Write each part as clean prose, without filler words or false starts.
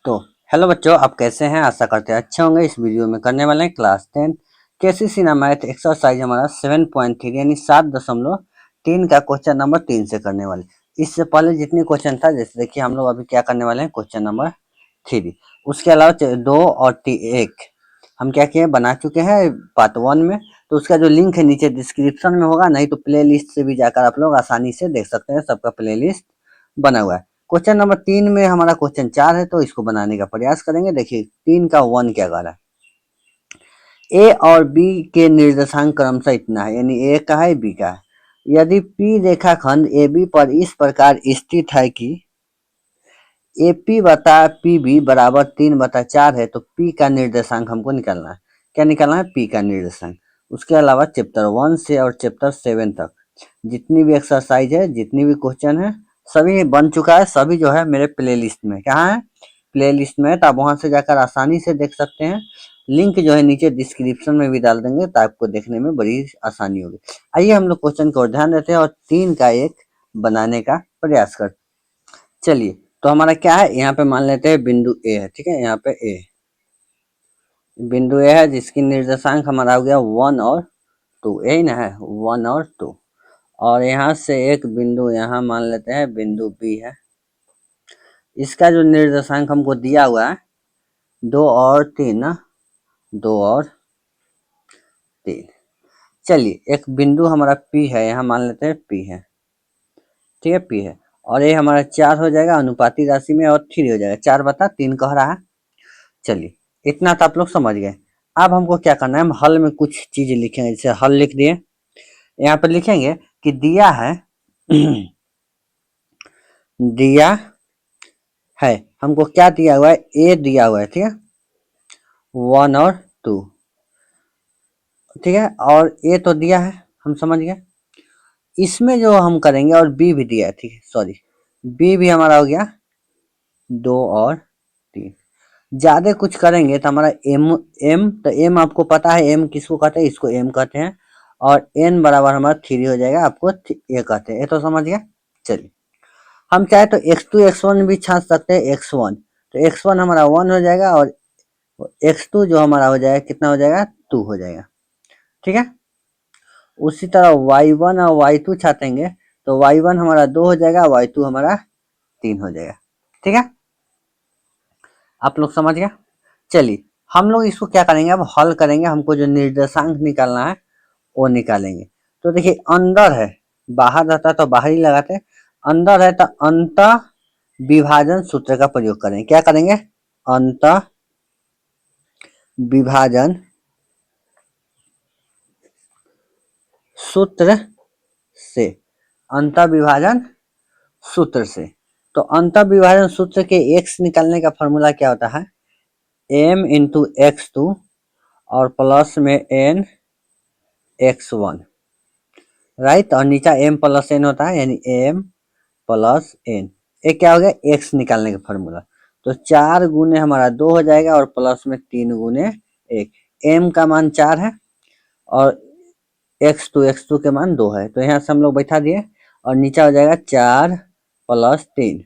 तो हेलो बच्चों, आप कैसे हैं? आशा करते हैं अच्छे होंगे। इस वीडियो में करने वाले हैं क्लास 10 केसीसी ना मैथ एक्सरसाइज हमारा 7.3 यानी 7.3 का क्वेश्चन नंबर 3 से करने वाले। इससे पहले जितनी क्वेश्चन था, जैसे देखिए हम लोग अभी क्या करने वाले हैं, क्वेश्चन नंबर 3। उसके अलावा 2 और 1 हम क्या किए, बना चुके हैं पार्ट 1 में। तो उसका जो लिंक है नीचे डिस्क्रिप्शन में होगा, नहीं तो प्ले लिस्ट से भी जाकर आप लोग आसानी से देख सकते हैं। सबका प्ले लिस्ट बना हुआ है। क्वेश्चन नंबर 3 में हमारा क्वेश्चन 4 है, तो इसको बनाने का प्रयास करेंगे। देखिए 3 का 1 क्या कह रहा है, ए और बी के निर्देशांक क्रमशः इतना है, यानी ए का है बी का है। यदि पी रेखाखंड ए बी पर इस प्रकार स्थित है कि ए पी बटा पी बी बराबर 3/4 है, तो पी का निर्देशांक हमको निकालना है। क्या निकालना है? पी का निर्देशांक। उसके अलावा चैप्टर 1 से और चैप्टर 7 तक जितनी भी एक्सरसाइज है, जितनी भी क्वेश्चन है, सभी बन चुका है। सभी जो है मेरे प्ले लिस्ट में, कहाँ है? प्ले लिस्ट में है, तो आप वहां से जाकर आसानी से देख सकते हैं। लिंक जो है नीचे डिस्क्रिप्शन में भी डाल देंगे, तो आपको देखने में बड़ी आसानी होगी। आइए हम लोग क्वेश्चन को ध्यान देते हैं और 3 का 1 बनाने का प्रयास करते हैं। चलिए, तो हमारा क्या है, यहाँ पे मान लेते हैं बिंदु ए है। ठीक है, यहाँ पे ए बिंदु ए है, जिसकी निर्देशांक हमारा हो गया 1 और 2, यही ना है, 1 और 2। और यहाँ से एक बिंदु यहाँ मान लेते हैं बिंदु बी है। इसका जो निर्देशांक हमको दिया हुआ है 2 और 3 ना, 2 और 3। चलिए, एक बिंदु हमारा पी है, यहाँ मान लेते हैं पी है। ठीक है, पी है, और ये हमारा 4 हो जाएगा अनुपाती राशि में, और 3 हो जाएगा। 4/3 कह रहा है। चलिए, इतना तो आप लोग समझ गए। अब हमको क्या करना है, हम हल में कुछ चीजें लिखेंगे। जैसे हल लिख दिए, यहाँ पर लिखेंगे कि दिया है दिया है, हमको क्या दिया हुआ है, ए दिया हुआ है। ठीक है, 1 और 2। ठीक है, और ए तो दिया है, हम समझ गए। इसमें जो हम करेंगे, और बी भी दिया है, ठीक है, सॉरी, बी भी हमारा हो गया 2 और 3। ज्यादा कुछ करेंगे तो हमारा एम एम तो एम आपको पता है, एम किसको कहते हैं, इसको एम कहते हैं। और एन बराबर हमारा 3 हो जाएगा, आपको ए कहते हैं। ये तो समझ गया। चलिए, हम चाहे तो x2 x1 भी छांट सकते हैं। x1 तो x1 हमारा 1 हो जाएगा, और x2 जो हमारा हो जाएगा, कितना हो जाएगा, 2 हो जाएगा। ठीक है, उसी तरह y1 और y2 छाटेंगे, तो y1 हमारा 2 हो जाएगा, y2 हमारा 3 हो जाएगा। ठीक है, आप लोग समझ गया। चलिए, हम लोग इसको क्या करेंगे, अब हल करेंगे। हमको जो निर्देशांक निकालना है वो निकालेंगे। तो देखिए, अंदर है, बाहर रहता तो बाहर ही लगाते, अंदर है तो अंत विभाजन सूत्र का प्रयोग करें। क्या करेंगे, अंत विभाजन सूत्र से, अंत विभाजन सूत्र से। तो अंत विभाजन सूत्र के x निकालने का फॉर्मूला क्या होता है, m इंटू x2 और प्लस में n x1, राइट। और नीचा m प्लस n होता है, यानी m प्लस n। ये क्या हो गया, x निकालने का फॉर्मूला। तो 4 गुने हमारा 2 हो जाएगा, और प्लस में 3 गुने 1। m का मान 4 है, और x2 के मान 2 है, तो यहाँ से हम लोग बैठा दिए। और नीचा हो जाएगा 4 प्लस 3।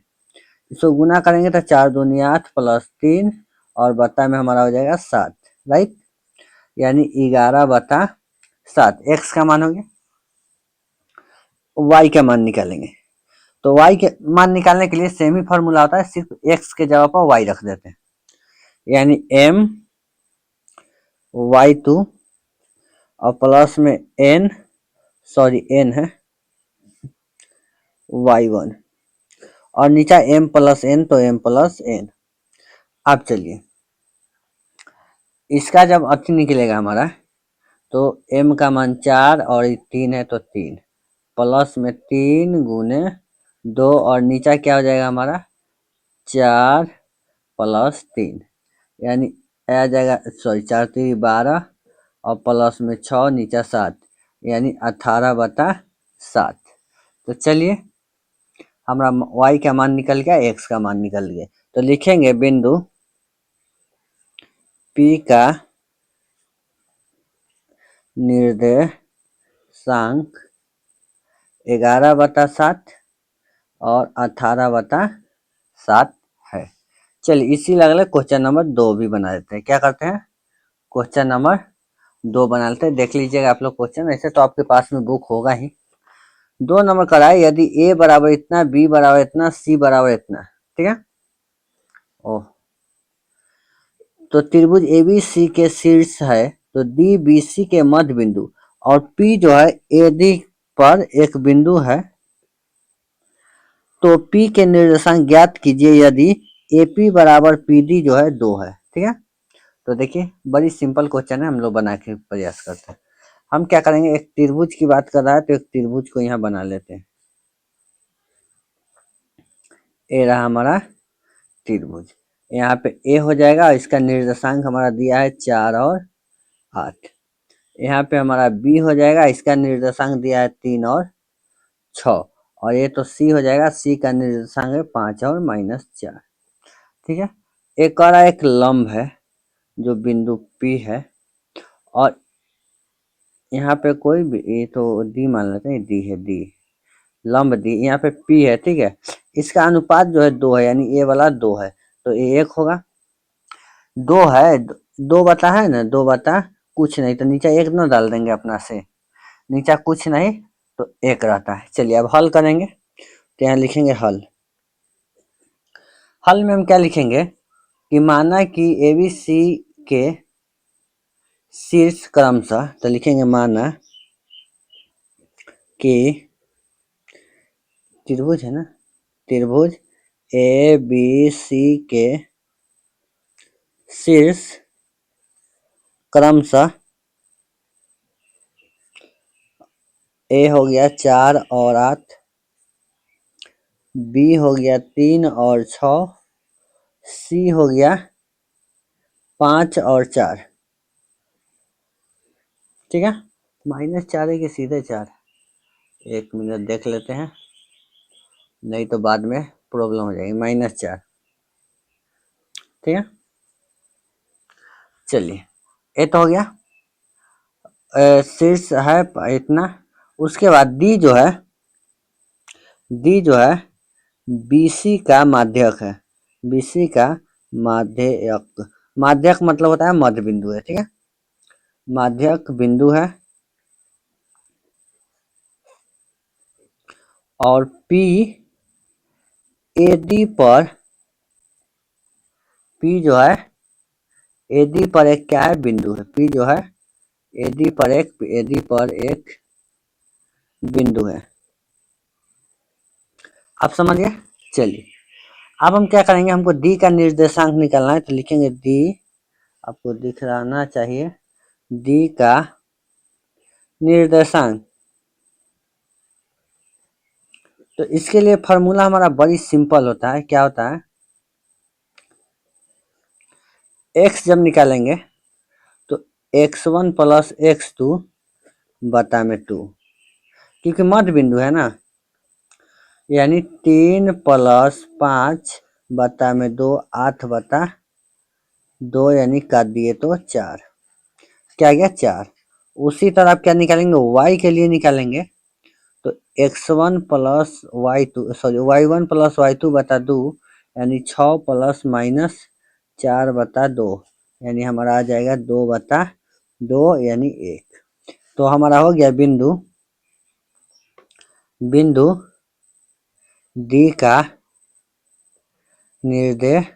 इसको गुना करेंगे तो 4 दूनी 8 प्लस 3, और बटा में हमारा हो जाएगा 7, राइट। यानी 11/7 x का मान हो गया। y का मान निकालेंगे, तो y के मान निकालने के लिए सेम ही फॉर्मूला होता है, सिर्फ x के जगह पर y रख देते हैं। यानी m y2 और प्लस में n, सॉरी n है, y1, और नीचा m प्लस n, तो m प्लस n। अब चलिए, इसका जब अति निकलेगा हमारा, तो m का मान 4 और 3 है, तो 3 प्लस में 3 गुने 2, और नीचा क्या हो जाएगा हमारा, 4 प्लस 3, यानी आ जाएगा, सॉरी, 4×3 = 12, और प्लस में 6, नीचा 7, यानी 18/7। तो चलिए, हमारा y का मान निकल गया, x का मान निकल गया। तो लिखेंगे बिंदु P का निर्देशांक 11/7 और 18/7 है। चलिए इसी लगल क्वेश्चन नंबर 2 भी बना देते हैं। क्या करते हैं, क्वेश्चन नंबर 2 बना लेते हैं। देख लीजिएगा आप लोग क्वेश्चन, ऐसे तो आपके पास में बुक होगा ही। 2 नंबर का है, यदि ए बराबर इतना, बी बराबर इतना, सी बराबर इतना, ठीक है। ओह, तो त्रिभुज एबीसी के शीर्ष है, तो डी बी सी के मध्य बिंदु और पी जो है एडी पर एक बिंदु है, तो पी के निर्देशांक ज्ञात कीजिए यदि एपी बराबर पीडी जो है 2 है, ठीक है। तो देखिए बड़ी सिंपल क्वेश्चन है, हम लोग बना के प्रयास करते हैं। हम क्या करेंगे, एक त्रिभुज की बात कर रहा है तो एक त्रिभुज को यहाँ बना लेते हैं। ए रहा हमारा त्रिभुज, यहाँ पे ए हो जाएगा, इसका निर्देशांक हमारा दिया है 4 और 8। यहाँ पे हमारा बी हो जाएगा, इसका निर्देशांक दिया है 3 और 6। और ये तो सी हो जाएगा, सी का निर्देशांक है 5 और -4, ठीक है। एक और एक लंब है जो बिंदु पी है, और यहाँ पे कोई भी, ये तो डी मान लेते हैं, डी है, डी लंब दी, यहाँ पे पी है, ठीक है। इसका अनुपात जो है 2 है, यानी ए वाला 2 है, तो ये 1 होगा। 2 है, 2 बता है ना, 2 बता कुछ नहीं, तो नीचे 1 ना डाल देंगे अपना से, नीचे कुछ नहीं तो 1 रहता है। चलिए अब हल करेंगे, तो यहाँ लिखेंगे हल। हल में हम क्या लिखेंगे कि माना कि ए बी सी के शीर्ष क्रमशः, तो लिखेंगे माना कि त्रिभुज है ना, त्रिभुज ए बी सी के शीर्ष क्रमशः ए हो गया 4 और 8, बी हो गया 3 और 6, सी हो गया 5 और 4, ठीक है। -4 है कि सीधे 4, 1 मिनट देख लेते हैं, नहीं तो बाद में प्रॉब्लम हो जाएगी। -4, ठीक है। चलिए ये तो हो गया, शीर्ष है इतना। उसके बाद डी जो है, डी जो है बीसी का माध्यक है, बीसी का माध्यक, माध्यक मतलब होता है मध्य बिंदु है, ठीक है, माध्यक बिंदु है। और पी एडी पर, पी जो है एडी पर एक क्या है, बिंदु है। पी जो है एडी पर एक, एडी पर एक बिंदु है, आप समझ गए। चलिए अब हम क्या करेंगे, हमको डी का निर्देशांक निकालना है, तो लिखेंगे डी, आपको दिख रहना चाहिए, डी का निर्देशांक। तो इसके लिए फॉर्मूला हमारा बड़ी सिंपल होता है, क्या होता है, x जब निकालेंगे तो x1 प्लस x2 बटा में 2, क्योंकि मध्य बिंदु है ना, यानी 3 प्लस 5 बटा में 2, 8 बटा 2, यानी काट दिए तो 4, क्या गया 4। उसी तरह आप क्या निकालेंगे, y के लिए निकालेंगे, तो x1 plus y2, sorry y1 plus y2 बटा 2, यानी 6 प्लस माइनस 4 बटा 2, यानी हमारा आ जाएगा 2 बटा 2, यानी 1। तो हमारा हो गया बिंदु, बिंदु डी का निर्देशांक,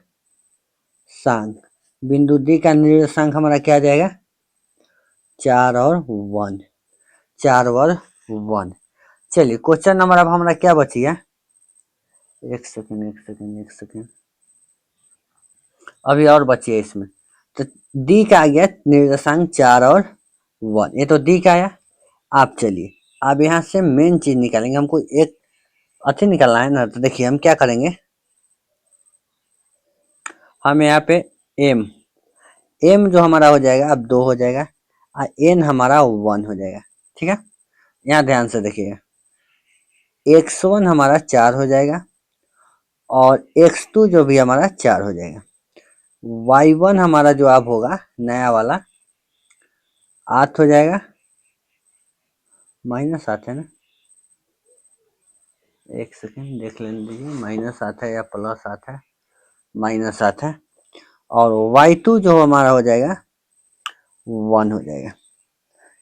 बिंदु डी का निर्देशांक हमारा क्या आ जाएगा, 4 और 1, 4 और 1। चलिए क्वेश्चन नंबर अब हमारा क्या बची है, एक सेकेंड एक सेकेंड एक सेकेंड, अभी और बची है इसमें। तो डी का आ गया निर्देशांक 4 और 1, ये तो डी का आया। आप चलिए अब यहाँ से मेन चीज निकालेंगे, हमको एक अथी निकालना है ना, तो देखिए हम क्या करेंगे, हम यहाँ पे एम, एम जो हमारा हो जाएगा अब 2 हो जाएगा, और एन हमारा 1 हो जाएगा, ठीक है। यहाँ ध्यान से देखिएगा, x1 हमारा 4 हो जाएगा, और x2 जो भी हमारा 4 हो जाएगा, y1 हमारा जो अब होगा नया वाला 8 हो जाएगा, -8 है ना, एक सेकेंड देख लेने दीजिए, -8 है या +8 है, -7 है और y2 जो हमारा हो जाएगा 1 हो जाएगा।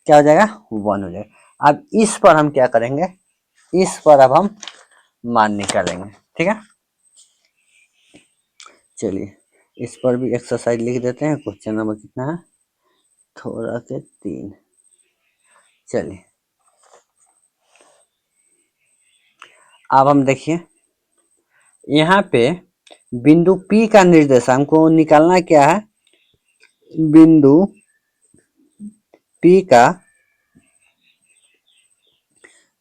क्या हो जाएगा? 1 हो जाएगा। अब इस पर हम क्या करेंगे? इस पर अब हम मान निकालेंगे। ठीक है, चलिए इस पर भी एक्सरसाइज लिख देते हैं। क्वेश्चन नंबर कितना है? थोड़ा के 3। चलिए अब हम देखिए यहाँ पे बिंदु P का निर्देशांक को निकालना क्या है? बिंदु P का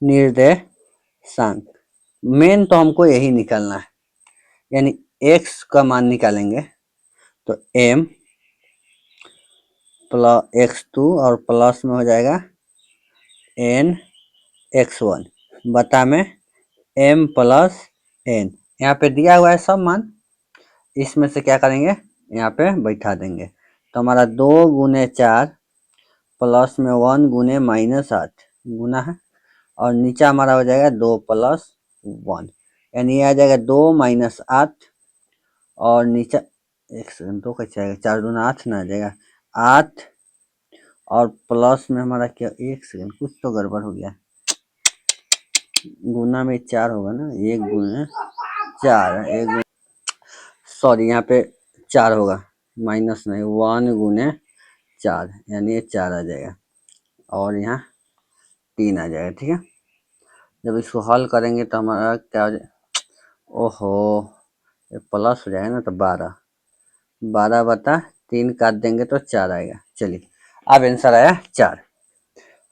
निर्देशांक मेन तो हमको यही निकालना है, यानी x का मान निकालेंगे तो m प्लस x2 और प्लस में हो जाएगा n x1 बटा में m प्लस n। यहाँ पे दिया हुआ है सब मान, इसमें से क्या करेंगे? यहाँ पे बैठा देंगे तो हमारा 2 गुने 4 प्लस में 1 गुने -8 गुना है और नीचे हमारा हो जाएगा 2 प्लस 1, यानी ये आ जाएगा 2 -8 और नीचे 1 सेकंड 2 कैसे आएगा? 4 दूना 8 ना आ जाएगा 8 और प्लस में हमारा क्या? 1 सेकंड कुछ तो गड़बड़ हो गया, गुना में 4 होगा ना, 1 गुने 4 1 सॉरी यहाँ पे 4 होगा, माइनस नहीं 1 गुने 4 यानी ये 4 आ जाएगा और यहाँ 3 आ जाएगा। ठीक है, जब इसको हल करेंगे तो हमारा क्या हो जाए? ओहो ये प्लस हो जाएगा ना, तो 12 बटा 3 काट देंगे तो 4 आएगा। चलिए अब आंसर आया 4।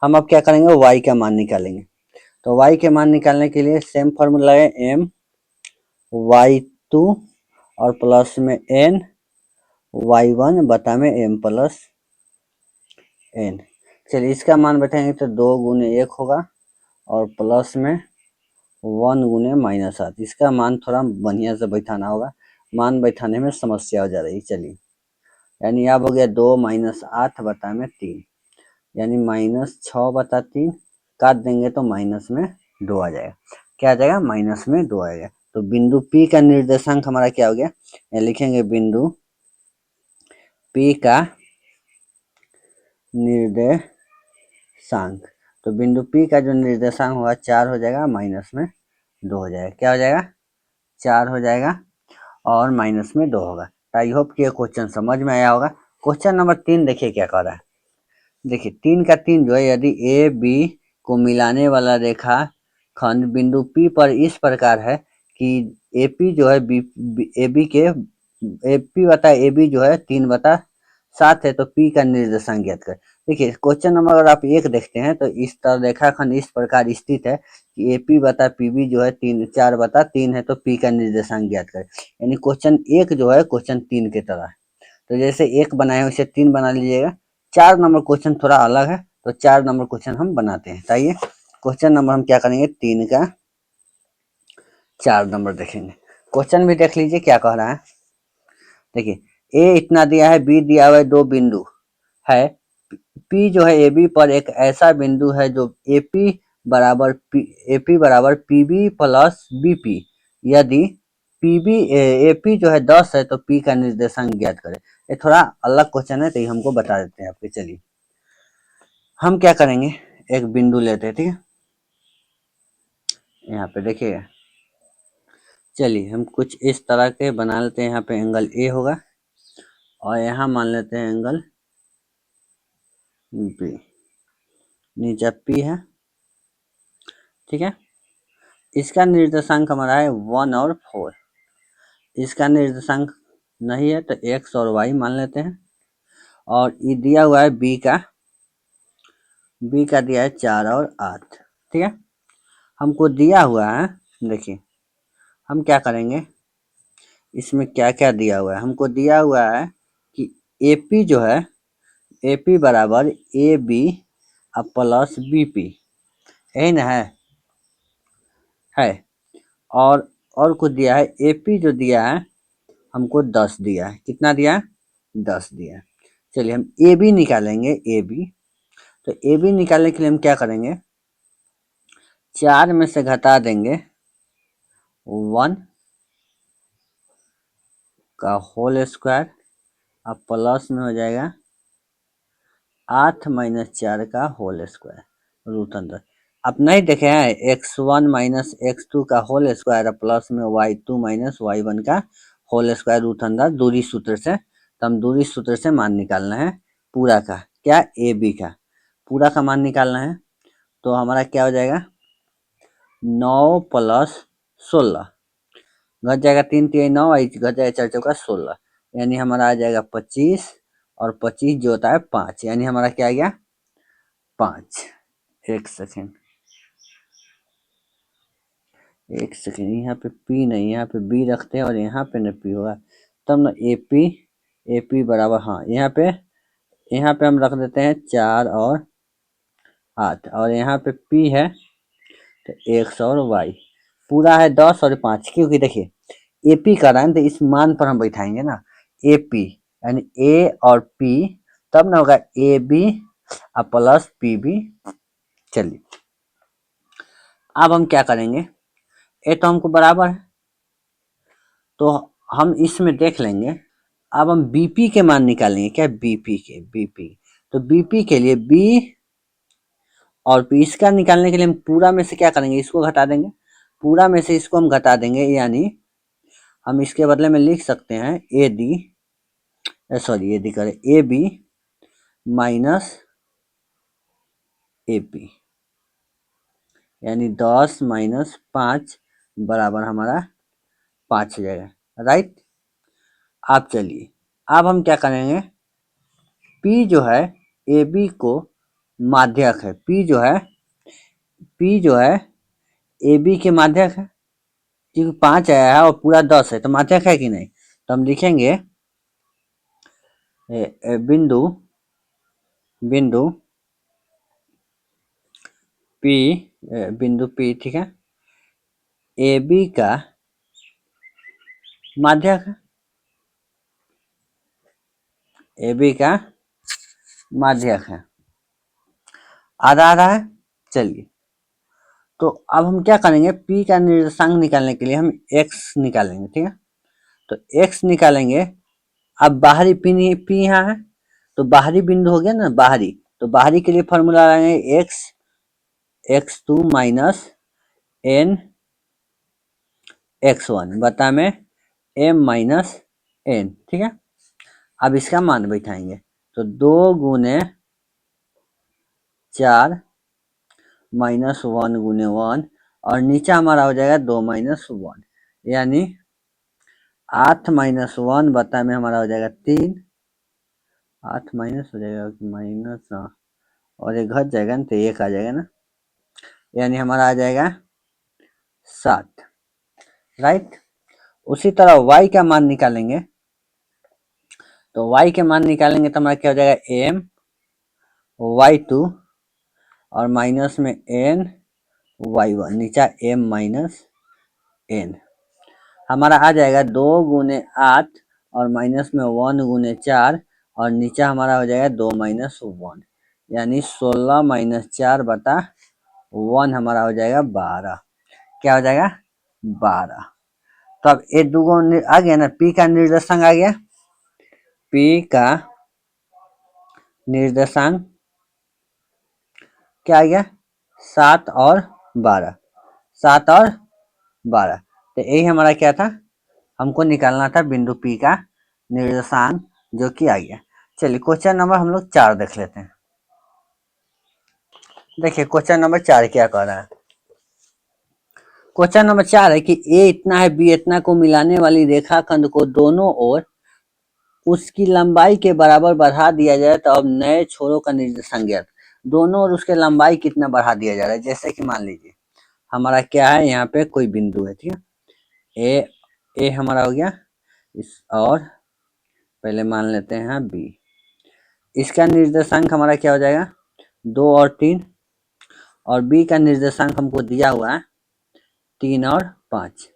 हम अब क्या करेंगे? y का मान निकालेंगे। तो y के मान निकालने के लिए सेम फॉर्मूला है m y2 और प्लस में n y1 बटा में m प्लस n। चलिए इसका मान बैठाएंगे तो 2 गुने 1 होगा और प्लस में 1 गुने -8। इसका मान थोड़ा बढ़िया से बैठाना होगा, मान बैठाने में समस्या हो जा रही। चलिए यानी अब हो गया 2 -8 बटा में 3 यानी -6 बटा 3 काट देंगे तो माइनस में 2 आ जाएगा। क्या आ जाएगा? माइनस में 2 आएगा। तो बिंदु P का निर्देशांक हमारा क्या हो गया? यहाँ लिखेंगे बिंदु P का निर्देशांक। तो बिंदु P का जो निर्देशांक होगा 4 हो जाएगा, माइनस में 2 हो जाएगा। क्या हो जाएगा? 4 हो जाएगा और माइनस में 2 होगा। आई होप कि ये क्वेश्चन समझ में आया होगा। क्वेश्चन नंबर 3 देखिए क्या कह रहा है। देखिए 3 का 3 जो है, यदि ए बी को मिलाने वाला रेखा खंड बिंदु P पर इस प्रकार है कि AP जो है AB के AP बटा AB जो है 3/7 है, तो P का निर्देशांक ज्ञात करें। देखिए क्वेश्चन नंबर अगर आप 1 देखते हैं तो इस तरह रेखाखंड इस प्रकार स्थित है कि AP बटा PB जो है 4/3 है, तो P का निर्देशांक ज्ञात करें। यानी क्वेश्चन 1 जो है क्वेश्चन 3 की तरह है। तो जैसे 1 बनाए वैसे 3 बना लीजिएगा। 4 नंबर क्वेश्चन थोड़ा अलग है, तो 4 नंबर क्वेश्चन हम बनाते हैं। आइए क्वेश्चन नंबर हम क्या करेंगे? 3 का 4 नंबर देखेंगे। क्वेश्चन भी देख लीजिए क्या कह रहा है। देखिए ए इतना दिया है, बी दिया हुआ है, 2 बिंदु है, पी जो है ए बी पर एक ऐसा बिंदु है जो एपी बराबर पीबी प्लस बीपी। यदि पीबी एपी जो है 10 है तो पी का निर्देशांक ज्ञात करें। ये थोड़ा अलग क्वेश्चन है तो ये हमको बता देते हैं आपके। चलिए हम क्या करेंगे? एक बिंदु लेते हैं। ठीक है, यहाँ पे देखिएगा। चलिए हम कुछ इस तरह के बना लेते हैं। यहाँ पे एंगल ए होगा और यहाँ मान लेते हैं एंगल बी, नीचे पी है। ठीक है, इसका निर्देशांक हमारा है 1 और 4। इसका निर्देशांक नहीं है तो एक्स और वाई मान लेते हैं। और ये दिया हुआ है बी का दिया है 4 और 8। ठीक है, हमको दिया हुआ है। देखिए हम क्या करेंगे, इसमें क्या क्या दिया हुआ है। हमको दिया हुआ है कि एपी जो है, एपी बराबर ए बी प्लस बीपी, यही ना है। और कुछ दिया है। एपी जो दिया है हमको 10 दिया है। कितना दिया है? 10 दिया है। चलिए हम ए बी निकालेंगे। ए बी, तो ए बी निकालने के लिए हम क्या करेंगे? 4 में से घटा देंगे 1 का होल स्क्वायर, अब प्लस में हो जाएगा 8 माइनस 4 का होल स्क्वायर रूट अंदर। आप नहीं देखे हैं x1 माइनस x2 का होल स्क्वायर प्लस में y2 माइनस y1 का होल स्क्वायर रूट अंदर दूरी सूत्र से। तो हम दूरी सूत्र से मान निकालना है पूरा का, क्या ए बी का पूरा का मान निकालना है। तो हमारा क्या हो जाएगा 9 प्लस 16, घट जाएगा 3 3 9, घट जाएगा 4 चौका 16, यानी हमारा आ जाएगा 25 और 25 जो होता है 5, यानी हमारा क्या आ गया 5। एक सेकेंड यहाँ पे P नहीं, यहाँ पे B रखते हैं और यहाँ पे न P होगा तब ना AP बराबर, हाँ यहाँ पे हम रख देते हैं 4 और 8 और यहाँ पे P है तो X और Y पूरा है 10 और 5, क्योंकि देखिए AP का रहा है तो इस मान पर हम बैठाएंगे ना AP यानी A और P, तब ना होगा AB प्लस PB। चलिए अब हम क्या करेंगे, ये तो हमको बराबर है तो हम इसमें देख लेंगे। अब हम BP के मान निकालेंगे, क्या BP तो BP के लिए B और P, इसका निकालने के लिए हम पूरा में से क्या करेंगे इसको घटा देंगे, पूरा में से इसको हम घटा देंगे, यानी हम इसके बदले में लिख सकते हैं AD करें AB माइनस AP, यानी 10 माइनस 5 बराबर हमारा 5 हो जाएगा, राइट। अब चलिए अब हम क्या करेंगे, P जो है AB को माध्यक है, P जो है AB के माध्यक है, क्योंकि 5 आया है और पूरा 10 है तो माध्यक है कि नहीं। तो हम लिखेंगे बिंदु P, ठीक है, AB का माध्यक है, AB का माध्यक है, आधा आधा है। चलिए तो अब हम क्या करेंगे, P का निर्देशांक निकालने के लिए हम x निकालेंगे, ठीक है, तो x निकालेंगे। अब बाहरी P यहाँ है तो बाहरी बिंदु हो गया ना बाहरी, तो बाहरी के लिए फॉर्मूला लगाएंगे x2 माइनस n x1 बता में m माइनस n, ठीक है। अब इसका मान बैठाएंगे तो 2 गुने 4 माइनस 1 गुने 1 और नीचे हमारा हो जाएगा 2 माइनस 1, यानी 8 माइनस 1 बता में हमारा हो जाएगा 3, 8 माइनस हो जाएगा माइनस, और ये घट जाएगा ना तो 1 आ जाएगा ना, यानी हमारा आ जाएगा 7, राइट। उसी तरह y का मान निकालेंगे, तो y के मान निकालेंगे तो हमारा क्या हो जाएगा m y2 और माइनस में n y1, नीचा m माइनस n, हमारा आ जाएगा 2 गुने 8 और माइनस में 1 गुने 4 और नीचा हमारा हो जाएगा 2 माइनस 1, यानी 16 माइनस 4 बता 1 हमारा हो जाएगा 12, क्या हो जाएगा 12। तो अब ये दो आ गया ना, P का निर्देशांक आ गया, P का निर्देशांक क्या आ गया 7 और 12, 7 और 12, तो यही हमारा क्या था, हमको निकालना था बिंदु P का निर्देशांक, जो कि आ गया। चलिए क्वेश्चन नंबर हम लोग 4 देख लेते हैं। देखिए क्वेश्चन नंबर 4 क्या कह रहा है, क्वेश्चन नंबर 4 है कि A इतना है B इतना को मिलाने वाली रेखाखंड को दोनों ओर उसकी लंबाई के बराबर बढ़ा दिया जाए तो अब नए छोरों का निर्देशांक ज्ञात। दोनों और उसके लंबाई कितना बढ़ा दिया जा रहा है, जैसे कि मान लीजिए हमारा क्या है, यहाँ पे कोई बिंदु है, ठीक है, ए हमारा हो गया इस, और पहले मान लेते हैं बी, इसका निर्देशांक हमारा क्या हो जाएगा 2 और 3, और बी का निर्देशांक हमको दिया हुआ है 3 और 5।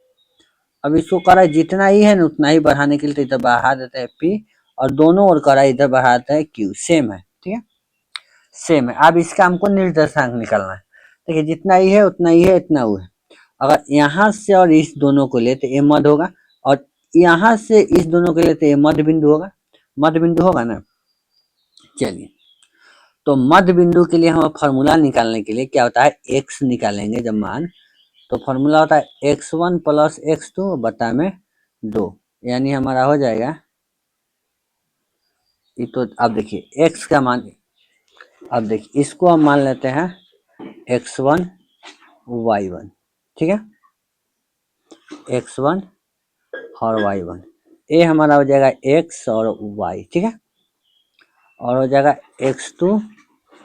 अब इसको करा जितना ही है ना उतना ही बढ़ाने के लिए तो इधर बढ़ा देते हैं P, और दोनों ओर करा इधर बढ़ाते हैं Q, सेम है, ठीक है, सेम है। अब इसका हमको निर्देशांक निकालना है, देखिए जितना ही है उतना ही है, इतना वो है, अगर यहाँ से और इस दोनों को ले तो ये मध्य होगा, और यहाँ से इस दोनों के लिए तो ये मध्य बिंदु होगा, मध्य बिंदु होगा ना। चलिए, तो मध्य बिंदु के लिए हम फॉर्मूला निकालने के लिए क्या होता है, x निकालेंगे जब मान, तो फॉर्मूला होता है x1 प्लस x2 बटा में 2, यानी हमारा हो जाएगा, ये तो अब देखिए x का मान, अब देखिए इसको हम मान लेते हैं x1 y1, ठीक है, x1 और y1, ये हमारा हो जाएगा x और y, ठीक है, और हो जाएगा x2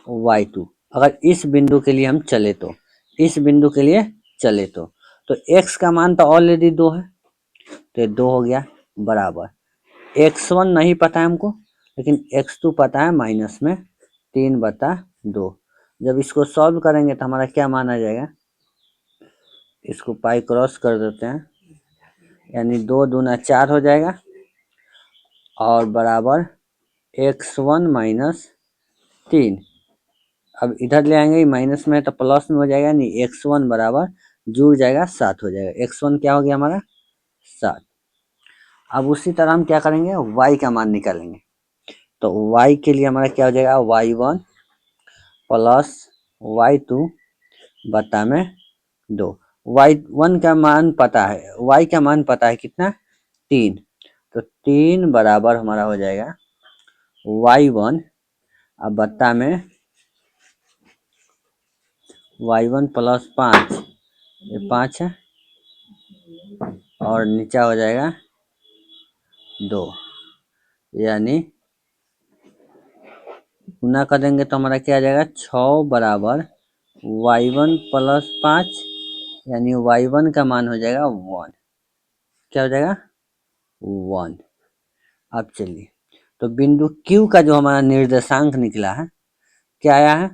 y2। अगर इस बिंदु के लिए हम चले तो, इस बिंदु के लिए चले तो x का मान तो ऑलरेडी 2 है, तो ये 2 हो गया बराबर, x1 नहीं पता है हमको, लेकिन x2 पता है, माइनस में 3/2। जब इसको सॉल्व करेंगे तो हमारा क्या मान आ जाएगा, इसको पाई क्रॉस कर देते हैं, यानी 2 दूना 4 हो जाएगा, और बराबर x1 माइनस 3, अब इधर ले आएंगे, माइनस में तो प्लस में हो जाएगा, नहीं x1 बराबर जुड़ जाएगा 7 हो जाएगा, x1 क्या हो गया हमारा 7। अब उसी तरह हम क्या करेंगे, y का मान निकालेंगे, तो y के लिए हमारा क्या हो जाएगा, y1 प्लस y2 बटा में 2। y1 का मान पता है, y का मान पता है कितना 3, तो 3 बराबर हमारा हो जाएगा y1, अब बट्टा में y1 प्लस 5, ये 5 है, और नीचा हो जाएगा 2, यानी गुना कर देंगे तो हमारा क्या आ जाएगा 6 बराबर y1 प्लस 5, यानी y1 का मान हो जाएगा 1, क्या हो जाएगा 1। अब चलिए, तो बिंदु Q का जो हमारा निर्देशांक निकला है क्या आया है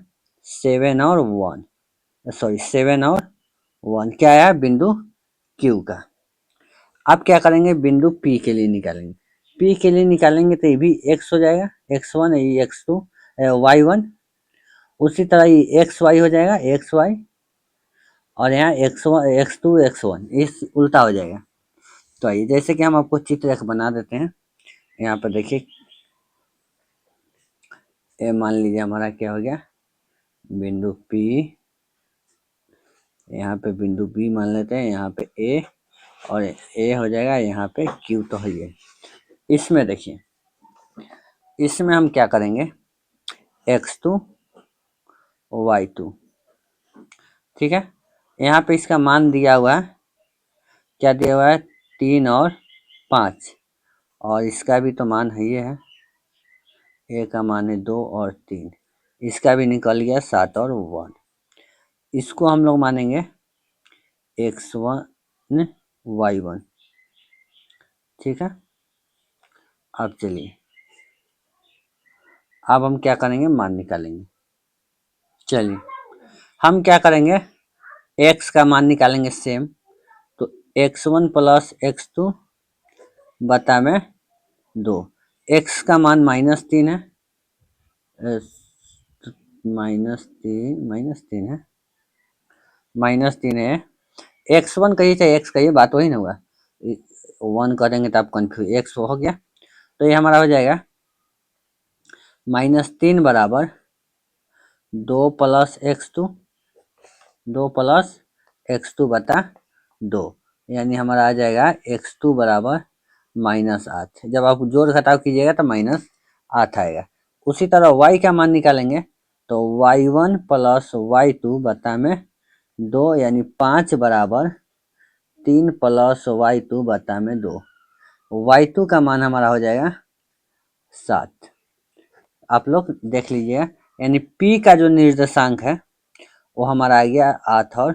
7 और 1, सॉरी 7 और 1 क्या आया है बिंदु Q का। अब क्या करेंगे, बिंदु P के लिए निकालेंगे, P के लिए निकालेंगे तो ये भी x हो जाएगा, x1 ये x2 y1, उसी तरह ये xy हो जाएगा xy, और यहाँ x1 x2 x1 इस उल्टा हो जाएगा। तो आइए जैसे कि हम आपको चित्र एक बना देते हैं, यहाँ पर देखिए, ये मान लीजिए हमारा क्या हो गया बिंदु P, यहाँ पे बिंदु B मान लेते हैं, यहाँ पे A, और A हो जाएगा यहाँ पे Q, तो है ये। इसमें देखिए, इसमें हम क्या करेंगे x2 y2, ठीक है, यहाँ पे इसका मान दिया हुआ है, क्या दिया हुआ है 3 और 5, और इसका भी तो मान है ये है, ए का मान है 2 और 3, इसका भी निकल गया 7 और 1, इसको हम लोग मानेंगे x1 y1, ठीक है। अब चलिए, अब हम क्या करेंगे, मान निकालेंगे। चलिए हम क्या करेंगे, x का मान निकालेंगे सेम, तो x1 प्लस x2 बटा में 2, x का मान -3 है, -3 है, -3 है, x1 कहिए चाहे x कहिए, बात वही ना होगा, 1 करेंगे तो आप कन्फ्यूज, x हो गया, तो ये हमारा हो जाएगा -3 बराबर 2 प्लस x2, 2 प्लस x2 बटा 2, यानी हमारा आ जाएगा x2 बराबर -8। जब आप जोड़ घटाव कीजिएगा तो -8 आएगा। उसी तरह y का मान निकालेंगे तो y1 प्लस y2 बटा में 2, यानी 5 बराबर 3 प्लस y2 बटा में 2, y2 का मान हमारा हो जाएगा 7। आप लोग देख लीजिएगा, यानी P का जो निर्देशांक है वो हमारा आ गया 8 और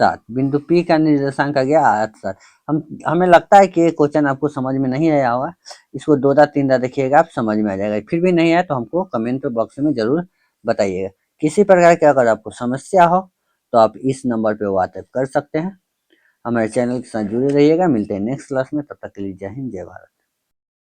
7, बिंदु P का निर्देशांक आ गया 8 7। हमें लगता है कि ये क्वेश्चन आपको समझ में नहीं आया होगा, इसको 2-3 देखिएगा, आप समझ में आ जाएगा। फिर भी नहीं आया तो हमको कमेंट बॉक्स में जरूर बताइएगा। किसी प्रकार की अगर आपको समस्या हो तो आप इस नंबर पे व्हाट्सएप कर सकते हैं। हमारे चैनल के साथ जुड़े रहिएगा, मिलते हैं नेक्स्ट क्लास में, तब तक के लिए जय हिंद जय भारत।